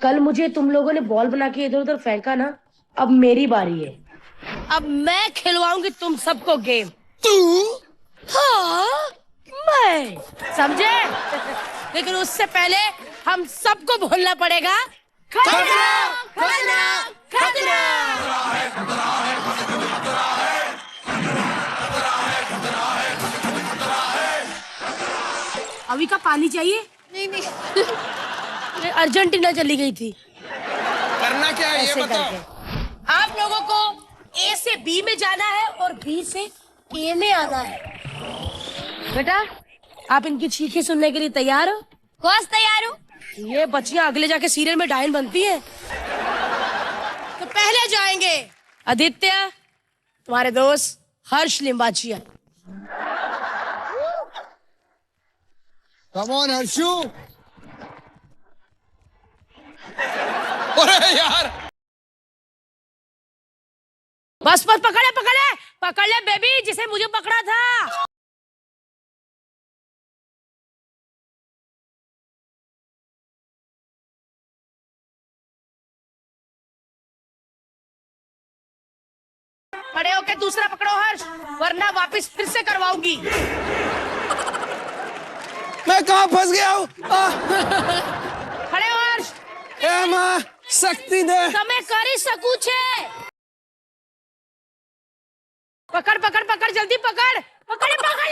कल मुझे तुम लोगों ने बॉल बना के इधर उधर फेंका ना, अब मेरी बारी है। अब मैं खिलवाऊंगी तुम सबको गेम। तू? हाँ, मैं समझे। लेकिन उससे पहले हम सबको बोलना पड़ेगा खतरा, खतरा, खतरा। अभी का पानी चाहिए? नहीं नहीं, अर्जेंटीना चली गई थी। करना क्या है ये ऐसे बताओ। करके आप लोगों को ए से बी में जाना है और बी से ए में आना है। बेटा, आप इनकी चीखें सुनने के लिए तैयार हो? बस तैयार हूँ। ये बच्चियां अगले जाके सीरियल में डायन बनती हैं। तो पहले जाएंगे आदित्य, तुम्हारे दोस्त हर्ष लिम्बाचिया। Come on Harshu. अरे यार, बस बस, पकड़े पकड़े पकड़ ले बेबी, जिसे मुझे पकड़ा था। खड़े होके दूसरा पकड़ो हर्ष, वरना वापस फिर से करवाऊंगी। मैं कहाँ फंस गया हूँ? खड़े हो हर्ष। ए माँ, शक्ति दे। તમે કરી શકું છે। पकड़ पकड़ पकड़, जल्दी पकड़, पकड़ पकड़।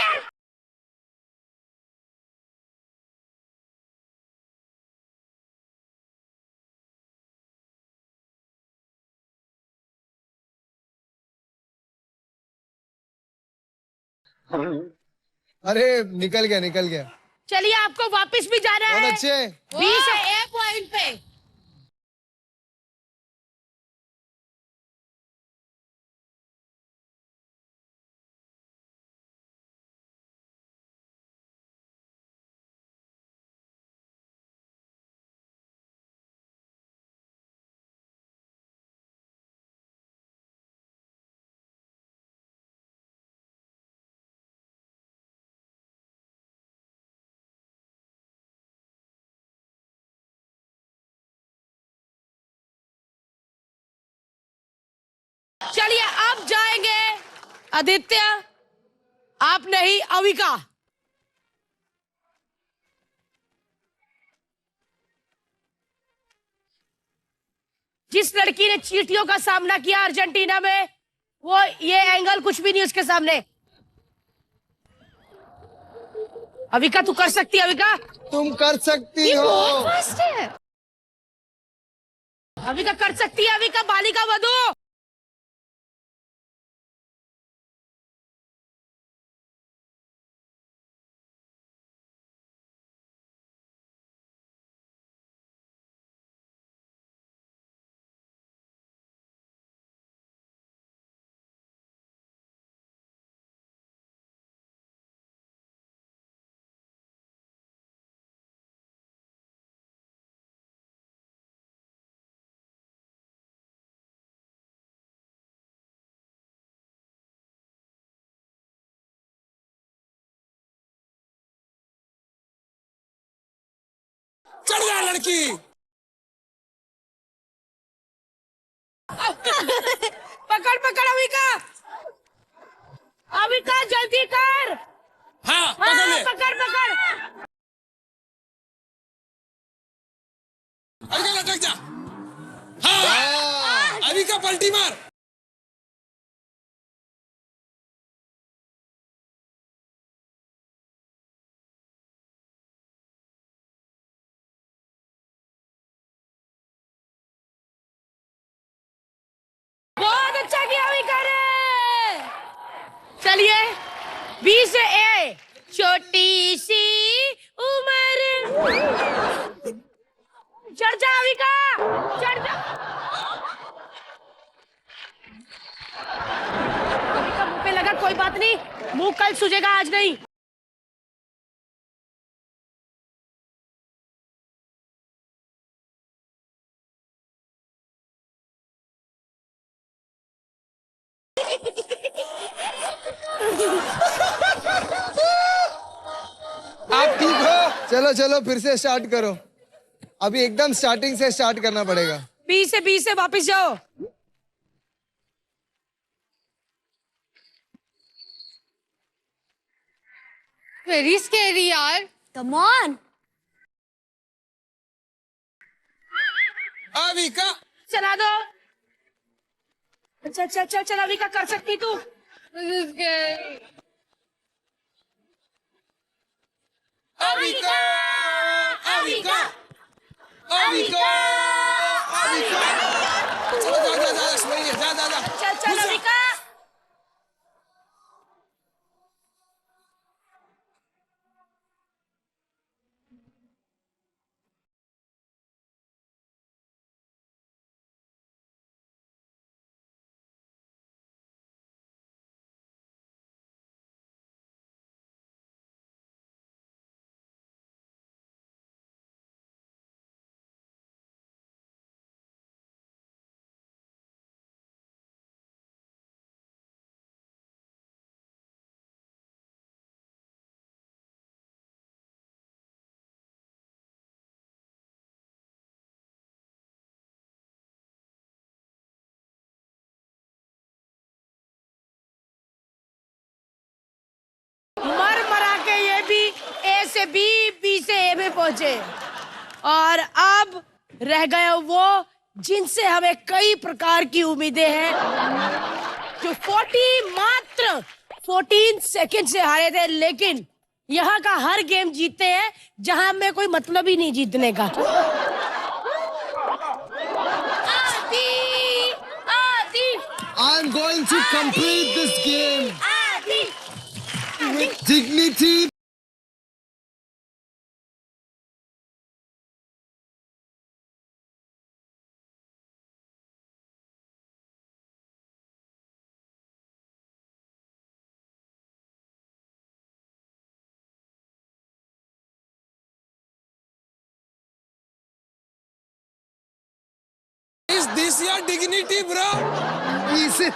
अरे निकल गया निकल गया। चलिए, आपको वापस भी जाना बहुत है। अच्छे। बी से ए पॉइंट पे। चलिए, अब जाएंगे आदित्य, आप नहीं अविका। जिस लड़की ने चींटियों का सामना किया अर्जेंटीना में, वो ये एंगल कुछ भी नहीं उसके सामने। अविका, तू कर सकती है। अविका, तुम कर सकती हो। फास्ट है। अविका कर सकती है। अविका बालिका वधू। चढ़ जा लड़की। पकड़ पकड़ अविका। अविका जल्दी कर। हाँ पकड़ ले। पकड़ पकड़। अरे लटक जा। हाँ, अभी का पलटी मार। बहुत अच्छा किया अविका ने। चलिए, बी से ए, छोटी सी उम्र। चढ़ जा अविका, चढ़ जा। अविका मुंह पे लगा, कोई बात नहीं, मुंह कल सूजेगा, आज नहीं। आप ठीक हो? चलो चलो फिर से स्टार्ट करो। अभी एकदम स्टार्टिंग से स्टार्ट करना पड़ेगा। बी से वापस जाओ। वेरी स्कैरी यार। Come on. अविका चला दो। चल चल चल चल, अविका कर सकती तू। अविका अविका अविका अविका चलो जा जा जा ऐश्वर्या जा जा जा चल चल अविका। मर मरा के ये भी ए से बी से ए में पहुंचे, और अब रह गए वो जिनसे हमें कई प्रकार की उम्मीदें हैं, जो 14 सेकंड से हारे थे, लेकिन यहाँ का हर गेम जीतते हैं जहां में कोई मतलब ही नहीं जीतने का। आदि आदि I'm going to complete this game आदि with dignity. Is this your dignity, bro? Is it?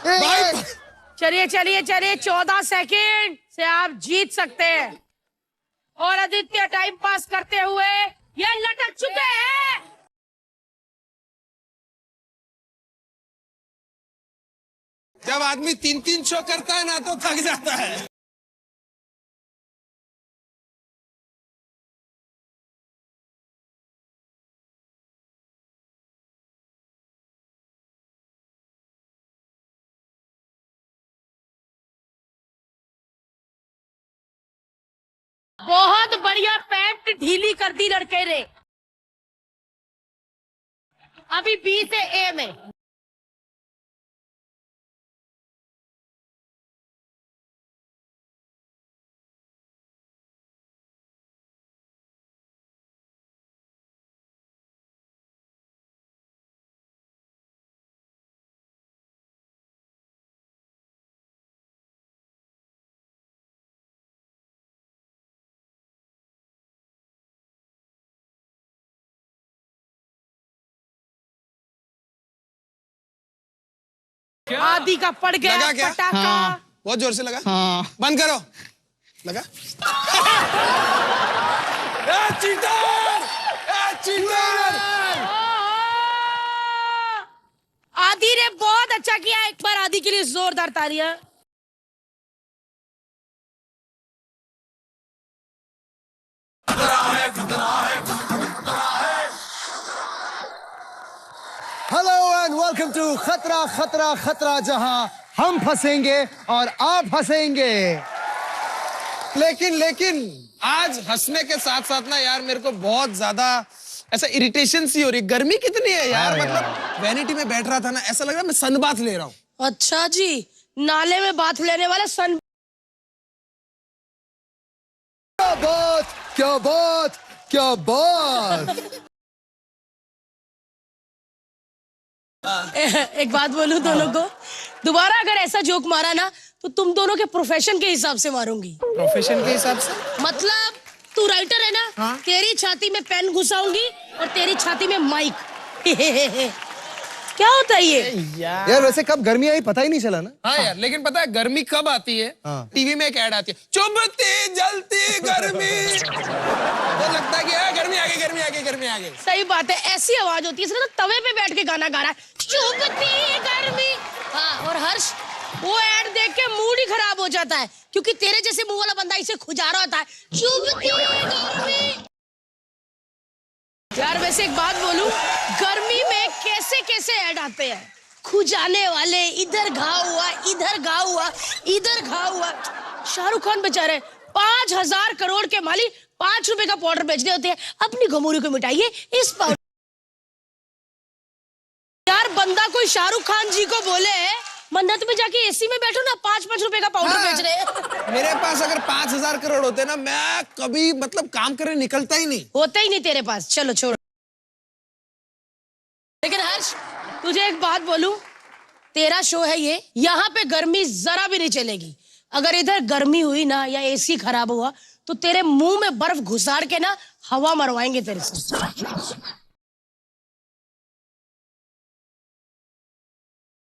भाई चलिए चलिए चलिए, 14 सेकंड से आप जीत सकते हैं। और आदित्य टाइम पास करते हुए ये लटक चुके हैं। जब आदमी 3-3 शो करता है ना तो थक जाता है। बहुत बढ़िया, पैंट ढीली कर दी लड़के ने। अभी बी से ए में। आदि का पड़ गया लगा क्या? पटाखा। हाँ। बहुत जोर से लगा। हाँ। बंद करो। लगा। चीटर! चीटर! आदि ने बहुत अच्छा किया, एक बार आदि के लिए जोरदार तालियां। हेलो एंड वेलकम टू खतरा खतरा खतरा, जहां हम फंसेंगे और आप हंसेंगे। लेकिन आज हंसने के साथ साथ ना यार मेरे को बहुत ज्यादा ऐसा इरिटेशन सी हो रही। गर्मी कितनी है यार, मतलब वैनिटी में बैठ रहा था ना, ऐसा लग रहा है मैं सनबाथ ले रहा हूँ। अच्छा जी, नाले में बात लेने वाले सन। क्या बात क्या बात क्या बात। एक बात बोलूं दोनों को, दोबारा अगर ऐसा जोक मारा ना तो तुम दोनों के प्रोफेशन के हिसाब से मारूंगी। प्रोफेशन के हिसाब से मतलब तू राइटर है ना, हाँ? तेरी छाती में पेन घुसाऊंगी और तेरी छाती में माइक। क्या होता है ये? यार वैसे कब गर्मी आई पता ही नहीं चला ना। हाँ यार, लेकिन पता है गर्मी कब आती है? हाँ। टीवी में एक ऐड आती है, चुभती जलती गर्मी। तो लगता है कि गर्मी आ गर्मी आ गई, गर्मी आ गई। सही बात है, ऐसी आवाज होती है इसने तो तवे पे बैठ के गाना गा रहा है, चुभती है गर्मी। हाँ, और हर्ष वो ऐड देख के मूड ही खराब हो जाता है, क्योंकि तेरे जैसे मुंह वाला बंदा इसे खुजा रहा होता है, चुभती है गर्मी। यार वैसे एक बात बोलूं, गर्मी में कैसे कैसे ऐड आते हैं, खुजाने वाले, इधर घाव हुआ, इधर घाव हुआ, इधर घाव हुआ। शाहरुख खान बेचारे 5,000 करोड़ के मालिक 5 रुपए का पाउडर बेचने होते हैं, अपनी घमौरी को मिटाइए इस पाउडर। यार बंदा कोई शाहरुख खान जी को बोले मन्नत में जाके एसी में बैठो ना, 5-5 रुपए का पाउडर बेच रहे हैं। मेरे पास अगर 5,000 करोड़ होते ना, मैं कभी मतलब काम करने निकलता ही नहीं। होता ही नहीं तेरे पास, चलो छोड़। लेकिन हर्ष तुझे एक बात बोलूं, तेरा शो है ये, यहाँ पे गर्मी जरा भी नहीं चलेगी। अगर इधर गर्मी हुई ना या एसी खराब हुआ तो तेरे मुंह में बर्फ घुसाड़ के ना हवा मरवाएंगे तेरे से।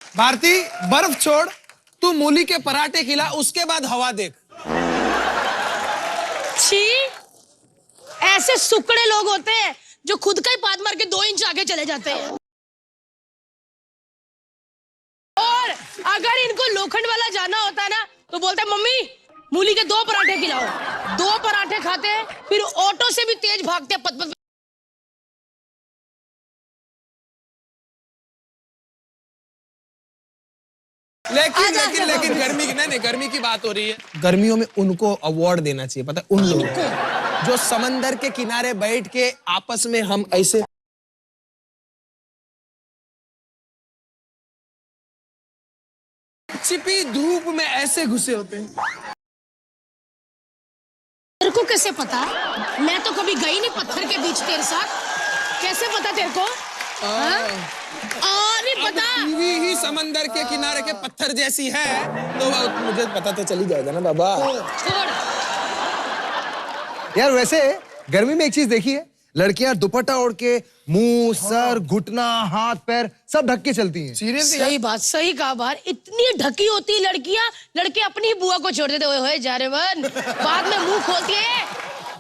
भारती बर्फ छोड़, तू मूली के पराठे खिला, उसके बाद हवा देख। छी, ऐसे सुकड़े लोग होते हैं जो खुद का ही पाद मार के 2 इंच आगे चले जाते हैं। और अगर इनको लोखंड वाला जाना होता ना तो बोलते मम्मी मूली के 2 पराठे खिलाओ। 2 पराठे खाते हैं, फिर ऑटो से भी तेज भागते पत पत। लेकिन गर्मी की नहीं, गर्मी की बात हो रही है। गर्मियों में उनको अवार्ड देना चाहिए, पता है, उन लोगों को जो समंदर के किनारे बैठ के आपस में हम ऐसे छिपी धूप में ऐसे घुसे होते हैं। तेरे को कैसे पता? मैं तो कभी गई नहीं पत्थर के बीच तेरे साथ, कैसे पता तेरे को? नहीं पता। टीवी ही समंदर के किनारे के पत्थर जैसी है तो मुझे पता तो चली जाएगा ना बाबा। छोड़। यार वैसे गर्मी में एक चीज देखी है, लड़कियां दुपट्टा ओढ़ के मुंह, सर, घुटना, हाथ, पैर सब ढक के चलती हैं। सीरियसली? सही बात, सही कहा बाहर, इतनी ढकी होती लड़कियां, लड़के अपनी ही बुआ को छोड़ देते हुए जा रहे बन, बाद में मुंह खोलती है,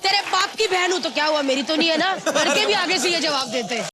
तेरे बाप की बहन हूं तो क्या हुआ, मेरी तो नहीं है ना। लड़के भी आगे से ये जवाब देते हैं।